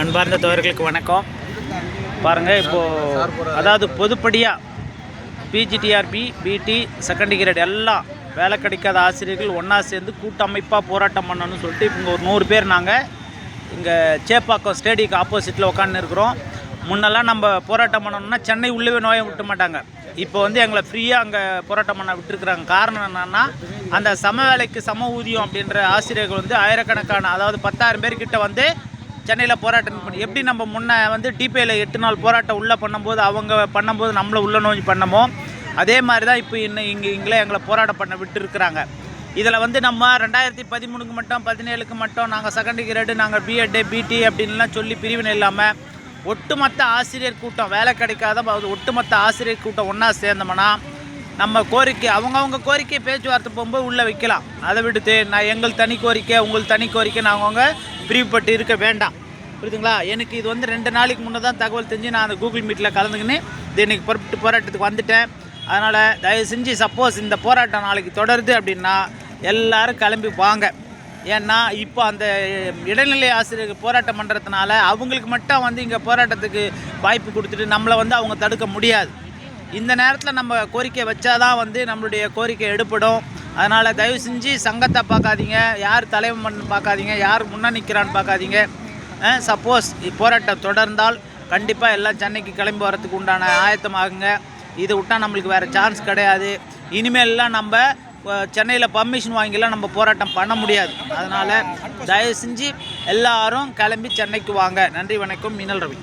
அன்பார்ந்த தோழர்களுக்கு வணக்கம். பாருங்கள், இப்போது அதாவது பொதுப்படியாக பிஜிடிஆர்பி, பிடி, செகண்ட் கிரேட் எல்லாம் வேலை கிடைக்காத ஆசிரியர்கள் ஒன்றா சேர்ந்து கூட்டமைப்பாக போராட்டம் பண்ணணும்னு சொல்லிட்டு இங்கே ஒரு 100 பேர் நாங்கள் இங்கே சேப்பாக்கம் ஸ்டேடியக்கு ஆப்போசிட்டில் உட்காந்து இருக்கிறோம். முன்னெல்லாம் நம்ம போராட்டம் பண்ணணும்னா சென்னை உள்ளவே நோயை விட்ட மாட்டாங்க. இப்போ எங்களை ஃப்ரீயாக அங்கே போராட்டம் பண்ண விட்டுருக்குறாங்க. காரணம் என்னென்னா, அந்த சம வேலைக்கு சம ஊதியம் அப்படின்ற ஆசிரியர்கள் ஆயிரக்கணக்கான, அதாவது 10,000 பேர்கிட்ட சென்னையில் போராட்டம் பண்ணி, எப்படி நம்ம முன்னே டிபிஐயில் 8 நாள் போராட்டம் உள்ளே பண்ணும்போது அவங்க பண்ணும்போது நம்மளை உள்ள நோய் பண்ணமோ, அதே மாதிரி தான் இப்போ இங்கே எங்களை போராட்டம் பண்ண விட்டுருக்குறாங்க. இதில் நம்ம 2013க்கு மட்டும் 17க்கு மட்டும் நாங்கள் செகண்ட் கிரேடு, நாங்கள் பிஎட்டு, பிடி அப்படின்லாம் சொல்லி பிரிவினை இல்லாமல் ஒட்டுமொத்த ஆசிரியர் கூட்டம், வேலை கிடைக்காத ஒட்டுமொத்த ஆசிரியர் கூட்டம் ஒன்றா சேர்ந்தோம்னா நம்ம கோரிக்கை, அவங்கவுங்க கோரிக்கை பேச்சுவார்த்தை போகும்போது உள்ளே வைக்கலாம். அதை விடுத்து எங்கள் தனி கோரிக்கை, உங்கள் தனி கோரிக்கை, நாங்கள் பிரிவுபட்டு இருக்க வேண்டாம். புரியுதுங்களா? எனக்கு இது 2 நாளைக்கு முன்னே தான் தகவல் தெரிஞ்சு நான் அந்த கூகுள் மீட்டில் கலந்துக்கின்னு இது இன்றைக்கி போராட்டத்துக்கு வந்துட்டேன். அதனால் தயவு செஞ்சு, சப்போஸ் இந்த போராட்டம் நாளைக்கு தொடருது அப்படின்னா எல்லோரும் கிளம்பி வாங்க. ஏன்னா இப்போ அந்த இடைநிலை ஆசிரியர்கள் போராட்டம் பண்ணுறதுனால அவங்களுக்கு மட்டும் இங்கே போராட்டத்துக்கு வாய்ப்பு கொடுத்துட்டு நம்மளை அவங்க தடுக்க முடியாது. இந்த நேரத்தில் நம்ம கோரிக்கை வச்சாதான் நம்மளுடைய கோரிக்கை எடுப்படும். அதனால் தயவு செஞ்சு சங்கத்தை பார்க்காதீங்க, யார் தலைவன் பார்க்காதீங்க, யார் முன்னே நிற்கிறான்னு பார்க்காதீங்க. சப்போஸ் போராட்டம் தொடர்ந்தால் கண்டிப்பாக எல்லாம் சென்னைக்கு கிளம்பி வரத்துக்கு உண்டான ஆயத்தமாகுங்க. இதை விட்டால் நம்மளுக்கு வேறு சான்ஸ் கிடையாது. இனிமேல்லாம் நம்ம சென்னையில் பர்மிஷன் வாங்கிலாம் நம்ம போராட்டம் பண்ண முடியாது. அதனால் தயவு செஞ்சு எல்லாரும் கிளம்பி சென்னைக்கு வாங்க. நன்றி, வணக்கம். மின்னல் ரவி.